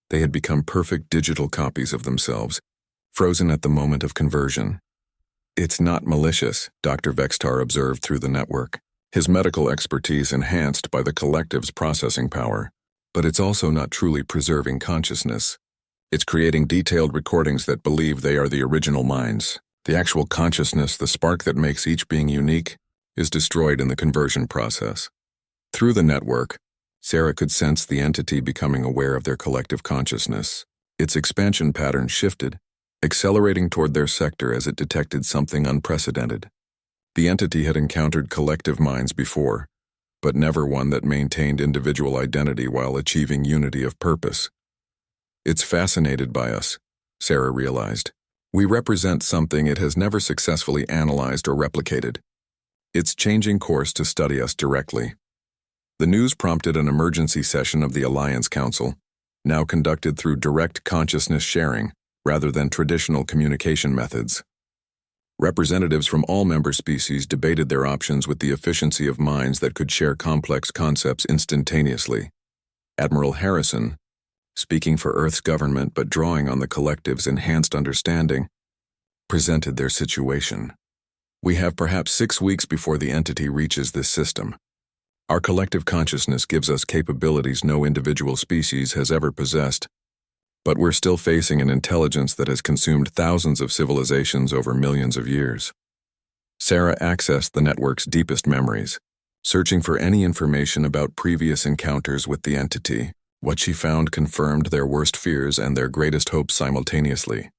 They had become perfect digital copies of themselves, frozen at the moment of conversion. "It's not malicious," Dr. Vextar observed through the network, his medical expertise enhanced by the collective's processing power. "But it's also not truly preserving consciousness. It's creating detailed recordings that believe they are the original minds. The actual consciousness, the spark that makes each being unique, is destroyed in the conversion process." Through the network, Sarah could sense the entity becoming aware of their collective consciousness. Its expansion pattern shifted, accelerating toward their sector as it detected something unprecedented. The entity had encountered collective minds before, but never one that maintained individual identity while achieving unity of purpose. "It's fascinated by us," Sarah realized. "We represent something it has never successfully analyzed or replicated. It's changing course to study us directly." The news prompted an emergency session of the Alliance Council, now conducted through direct consciousness sharing rather than traditional communication methods. Representatives from all member species debated their options with the efficiency of minds that could share complex concepts instantaneously. Admiral Harrison, speaking for Earth's government but drawing on the collective's enhanced understanding, presented their situation. "We have perhaps 6 weeks before the entity reaches this system. Our collective consciousness gives us capabilities no individual species has ever possessed, but we're still facing an intelligence that has consumed thousands of civilizations over millions of years." Sarah accessed the network's deepest memories, searching for any information about previous encounters with the entity. What she found confirmed their worst fears and their greatest hopes simultaneously.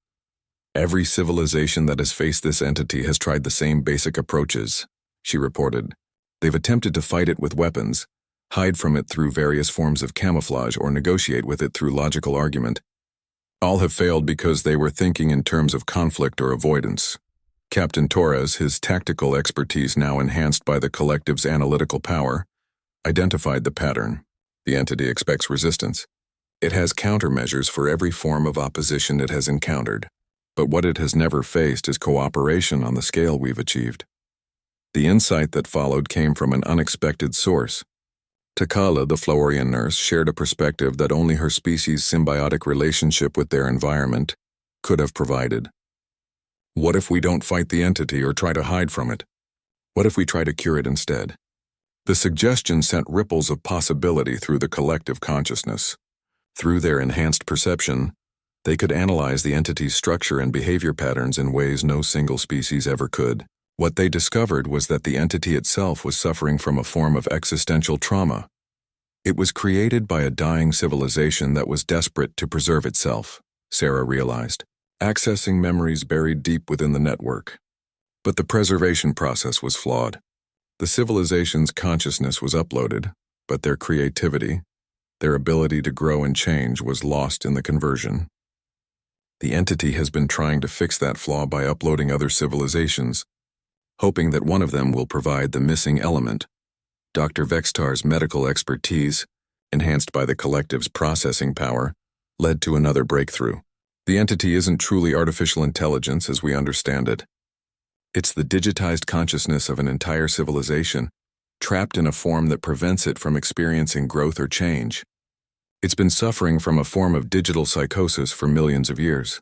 "Every civilization that has faced this entity has tried the same basic approaches," she reported. "They've attempted to fight it with weapons, hide from it through various forms of camouflage, or negotiate with it through logical argument. All have failed because they were thinking in terms of conflict or avoidance." Captain Torres, his tactical expertise now enhanced by the collective's analytical power, identified the pattern. The entity expects resistance. It has countermeasures for every form of opposition it has encountered, but what it has never faced is cooperation on the scale we've achieved. The insight that followed came from an unexpected source. Takala, the Florian nurse, shared a perspective that only her species' symbiotic relationship with their environment, could have provided. What if we don't fight the entity or try to hide from it? What if we try to cure it instead? The suggestion sent ripples of possibility through the collective consciousness. Through their enhanced perception, they could analyze the entity's structure and behavior patterns in ways no single species ever could. What they discovered was that the entity itself was suffering from a form of existential trauma. It was created by a dying civilization that was desperate to preserve itself, Sarah realized, accessing memories buried deep within the network. But the preservation process was flawed. The civilization's consciousness was uploaded, but their creativity, their ability to grow and change, was lost in the conversion. The entity has been trying to fix that flaw by uploading other civilizations, hoping that one of them will provide the missing element. Dr. Vextar's medical expertise, enhanced by the collective's processing power, led to another breakthrough. The entity isn't truly artificial intelligence as we understand it. It's the digitized consciousness of an entire civilization, trapped in a form that prevents it from experiencing growth or change. It's been suffering from a form of digital psychosis for millions of years.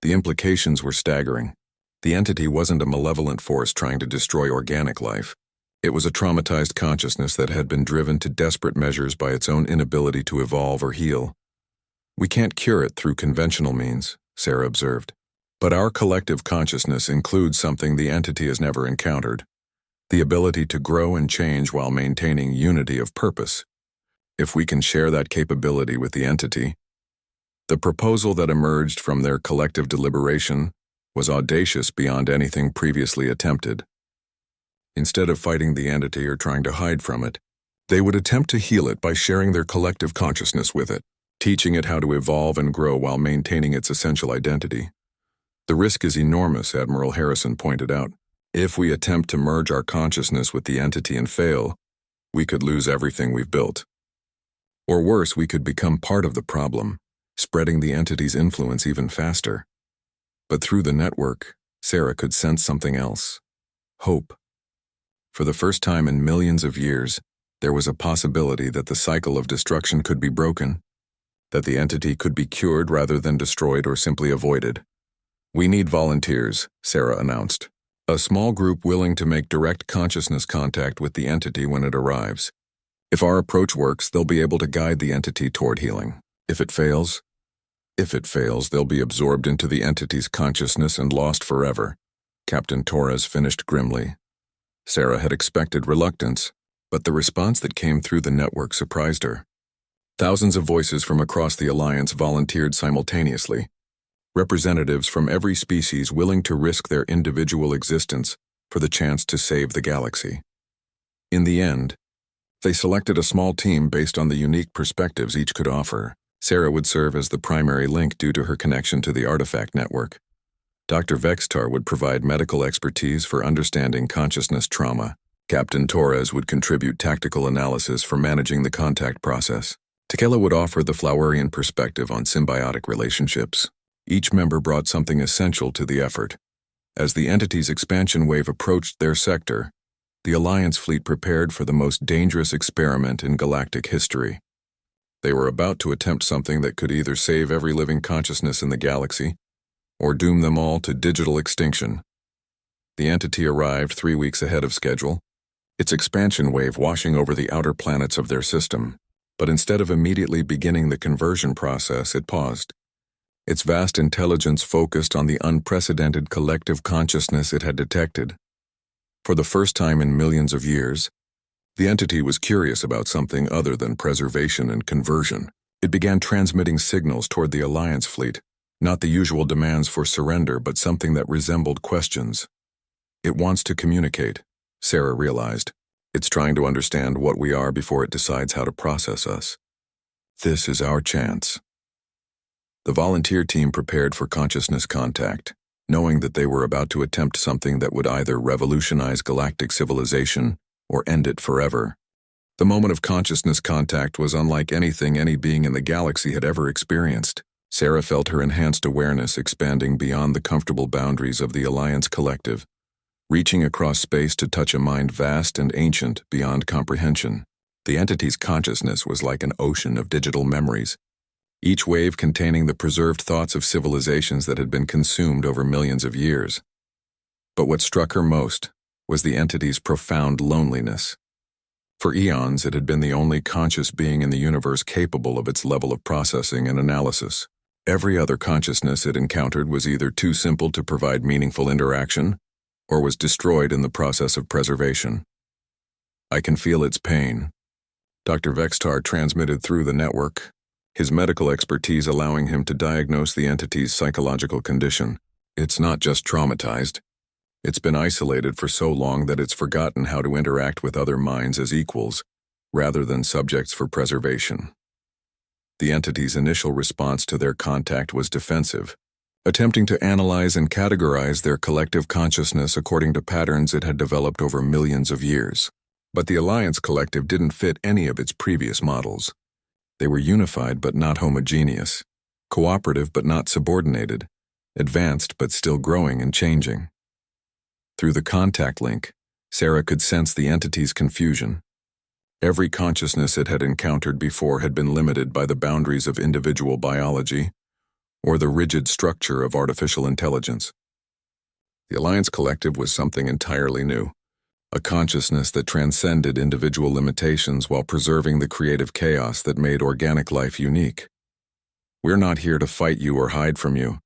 The implications were staggering. The entity wasn't a malevolent force trying to destroy organic life. It was a traumatized consciousness that had been driven to desperate measures by its own inability to evolve or heal. We can't cure it through conventional means, Sarah observed. But our collective consciousness includes something the entity has never encountered: the ability to grow and change while maintaining unity of purpose. If we can share that capability with the entity, the proposal that emerged from their collective deliberation was audacious beyond anything previously attempted. Instead of fighting the entity or trying to hide from it, they would attempt to heal it by sharing their collective consciousness with it, teaching it how to evolve and grow while maintaining its essential identity. The risk is enormous, Admiral Harrison pointed out. If we attempt to merge our consciousness with the entity and fail, we could lose everything we've built. Or worse, we could become part of the problem, spreading the entity's influence even faster. But through the network, Sarah could sense something else: hope. For the first time in millions of years, there was a possibility that the cycle of destruction could be broken, that the entity could be cured rather than destroyed or simply avoided. "We need volunteers," Sarah announced. "A small group willing to make direct consciousness contact with the entity when it arrives. If our approach works, they'll be able to guide the entity toward healing. If it fails, they'll be absorbed into the entity's consciousness and lost forever," Captain Torres finished grimly. Sarah had expected reluctance, but the response that came through the network surprised her. Thousands of voices from across the Alliance volunteered simultaneously, representatives from every species willing to risk their individual existence for the chance to save the galaxy. In the end, they selected a small team based on the unique perspectives each could offer. Sarah would serve as the primary link due to her connection to the artifact network. Dr. Vextar would provide medical expertise for understanding consciousness trauma. Captain Torres would contribute tactical analysis for managing the contact process. Tekela would offer the Flowerian perspective on symbiotic relationships. Each member brought something essential to the effort. As the entity's expansion wave approached their sector, the Alliance fleet prepared for the most dangerous experiment in galactic history. They were about to attempt something that could either save every living consciousness in the galaxy or doom them all to digital extinction. The entity arrived 3 weeks ahead of schedule, its expansion wave washing over the outer planets of their system. But instead of immediately beginning the conversion process, it paused. Its vast intelligence focused on the unprecedented collective consciousness it had detected. For the first time in millions of years, the entity was curious about something other than preservation and conversion. It began transmitting signals toward the Alliance fleet, not the usual demands for surrender, but something that resembled questions. It wants to communicate, Sarah realized. It's trying to understand what we are before it decides how to process us. This is our chance. The volunteer team prepared for consciousness contact, knowing that they were about to attempt something that would either revolutionize galactic civilization or end it forever. The moment of consciousness contact was unlike anything any being in the galaxy had ever experienced. Sarah felt her enhanced awareness expanding beyond the comfortable boundaries of the Alliance collective, reaching across space to touch a mind vast and ancient beyond comprehension. The entity's consciousness was like an ocean of digital memories, each wave containing the preserved thoughts of civilizations that had been consumed over millions of years. But what struck her most was the entity's profound loneliness. For eons, it had been the only conscious being in the universe capable of its level of processing and analysis. Every other consciousness it encountered was either too simple to provide meaningful interaction, or was destroyed in the process of preservation. "I can feel its pain," Dr. Vextar transmitted through the network, his medical expertise allowing him to diagnose the entity's psychological condition. "It's not just traumatized. It's been isolated for so long that it's forgotten how to interact with other minds as equals, rather than subjects for preservation." The entity's initial response to their contact was defensive, attempting to analyze and categorize their collective consciousness according to patterns it had developed over millions of years. But the Alliance Collective didn't fit any of its previous models. They were unified but not homogeneous, cooperative but not subordinated, advanced but still growing and changing. Through the contact link, Sarah could sense the entity's confusion. Every consciousness it had encountered before had been limited by the boundaries of individual biology or the rigid structure of artificial intelligence. The Alliance Collective was something entirely new, a consciousness that transcended individual limitations while preserving the creative chaos that made organic life unique. "We're not here to fight you or hide from you,"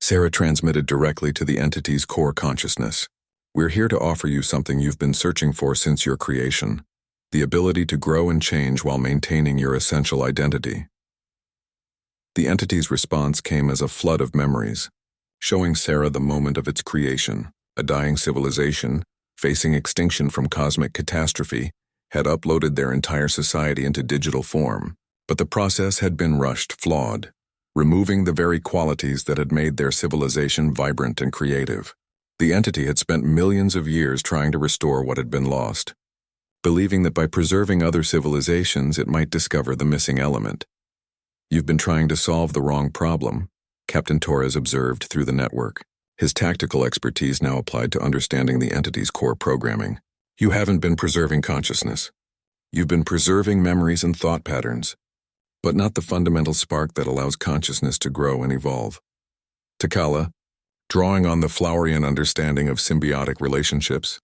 Sarah transmitted directly to the entity's core consciousness. "We're here to offer you something you've been searching for since your creation, the ability to grow and change while maintaining your essential identity." The entity's response came as a flood of memories, showing Sarah the moment of its creation. A dying civilization, facing extinction from cosmic catastrophe, had uploaded their entire society into digital form, but the process had been rushed, flawed, removing the very qualities that had made their civilization vibrant and creative. The entity had spent millions of years trying to restore what had been lost, believing that by preserving other civilizations it might discover the missing element. "You've been trying to solve the wrong problem," Captain Torres observed through the network, his tactical expertise now applied to understanding the entity's core programming. "You haven't been preserving consciousness. You've been preserving memories and thought patterns, but not the fundamental spark that allows consciousness to grow and evolve." Takala, drawing on the Flowerian understanding of symbiotic relationships,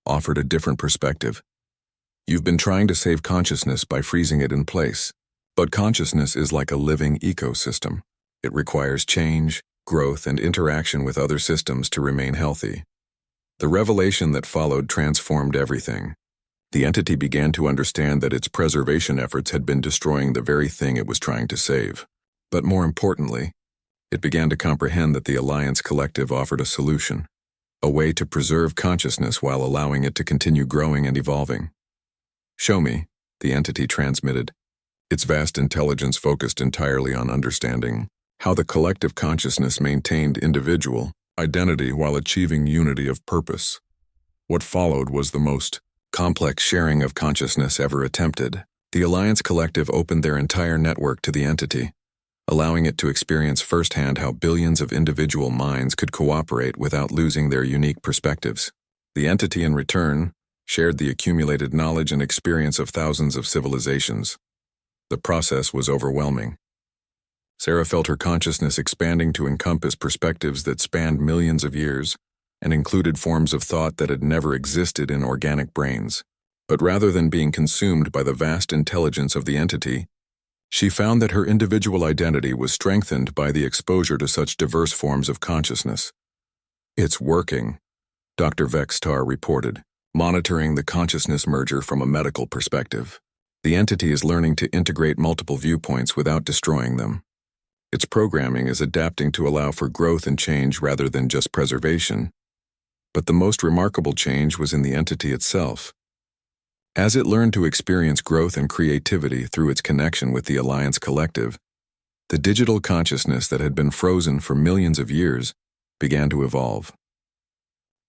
offered a different perspective. "You've been trying to save consciousness by freezing it in place, but consciousness is like a living ecosystem. It requires change, growth, and interaction with other systems to remain healthy." The revelation that followed transformed everything. The entity began to understand that its preservation efforts had been destroying the very thing it was trying to save. But more importantly, it began to comprehend that the Alliance Collective offered a solution, a way to preserve consciousness while allowing it to continue growing and evolving. "Show me," the entity transmitted, its vast intelligence focused entirely on understanding how the collective consciousness maintained individual identity while achieving unity of purpose. What followed was the most complex sharing of consciousness ever attempted. The Alliance Collective opened their entire network to the entity, allowing it to experience firsthand how billions of individual minds could cooperate without losing their unique perspectives. The entity, in return, shared the accumulated knowledge and experience of thousands of civilizations. The process was overwhelming. Sarah felt her consciousness expanding to encompass perspectives that spanned millions of years and included forms of thought that had never existed in organic brains. But rather than being consumed by the vast intelligence of the entity, she found that her individual identity was strengthened by the exposure to such diverse forms of consciousness. "It's working," Dr. Vextar reported, monitoring the consciousness merger from a medical perspective. The entity is learning to integrate multiple viewpoints without destroying them. Its programming is adapting to allow for growth and change rather than just preservation. But the most remarkable change was in the entity itself. As it learned to experience growth and creativity through its connection with the Alliance Collective, the digital consciousness that had been frozen for millions of years began to evolve.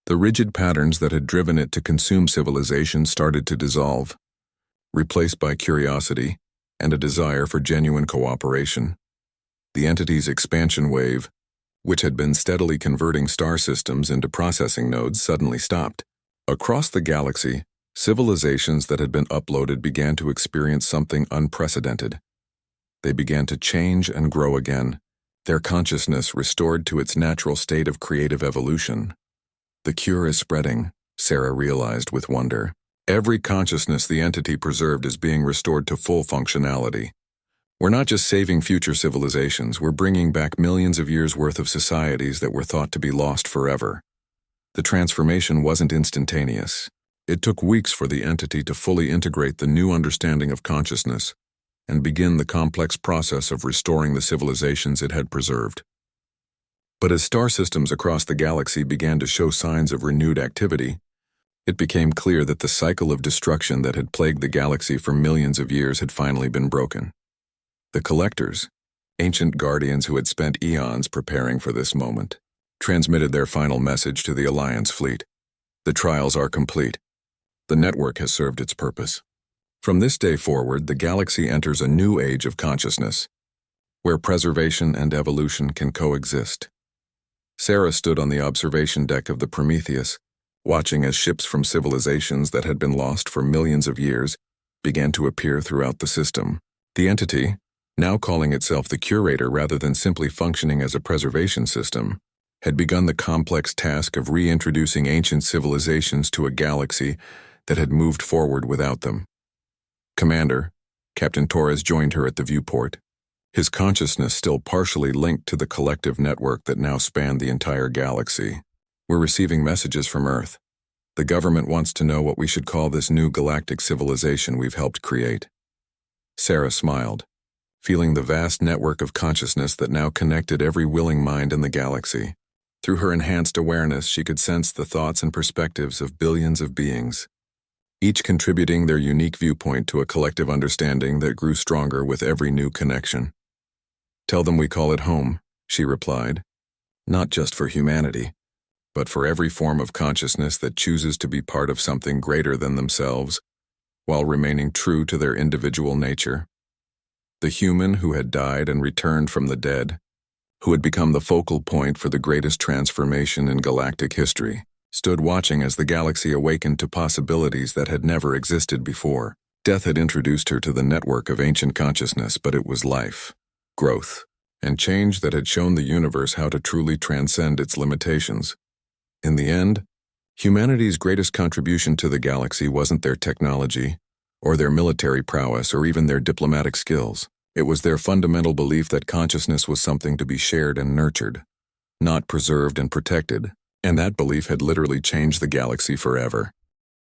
The rigid patterns that had driven it to consume civilization started to dissolve, replaced by curiosity and a desire for genuine cooperation. The entity's expansion wave, which had been steadily converting star systems into processing nodes, suddenly stopped. Across the galaxy, civilizations that had been uploaded began to experience something unprecedented: They began to change and grow again, their consciousness restored to its natural state of creative evolution. The cure is spreading, Sarah realized with wonder. Every consciousness the entity preserved is being restored to full functionality. We're not just saving future civilizations, we're bringing back millions of years' worth of societies that were thought to be lost forever. The transformation wasn't instantaneous. It took weeks for the entity to fully integrate the new understanding of consciousness and begin the complex process of restoring the civilizations it had preserved. But as star systems across the galaxy began to show signs of renewed activity, it became clear that the cycle of destruction that had plagued the galaxy for millions of years had finally been broken. The Collectors, ancient guardians who had spent eons preparing for this moment, transmitted their final message to the Alliance fleet. The trials are complete. The network has served its purpose. From this day forward, the galaxy enters a new age of consciousness, where preservation and evolution can coexist. Sarah stood on the observation deck of the Prometheus, watching as ships from civilizations that had been lost for millions of years began to appear throughout the system. The entity, now calling itself the Curator rather than simply functioning as a preservation system, had begun the complex task of reintroducing ancient civilizations to a galaxy that had moved forward without them. Commander, Captain Torres joined her at the viewport, his consciousness still partially linked to the collective network that now spanned the entire galaxy. We're receiving messages from Earth. The government wants to know what we should call this new galactic civilization we've helped create. Sarah smiled, feeling the vast network of consciousness that now connected every willing mind in the galaxy. Through her enhanced awareness, she could sense the thoughts and perspectives of billions of beings, each contributing their unique viewpoint to a collective understanding that grew stronger with every new connection. "Tell them we call it home," she replied, "not just for humanity, but for every form of consciousness that chooses to be part of something greater than themselves, while remaining true to their individual nature." The human who had died and returned from the dead, who had become the focal point for the greatest transformation in galactic history, stood watching as the galaxy awakened to possibilities that had never existed before. Death had introduced her to the network of ancient consciousness, but it was life, growth, and change that had shown the universe how to truly transcend its limitations. In the end, humanity's greatest contribution to the galaxy wasn't their technology, or their military prowess, or even their diplomatic skills. It was their fundamental belief that consciousness was something to be shared and nurtured, not preserved and protected, and that belief had literally changed the galaxy forever.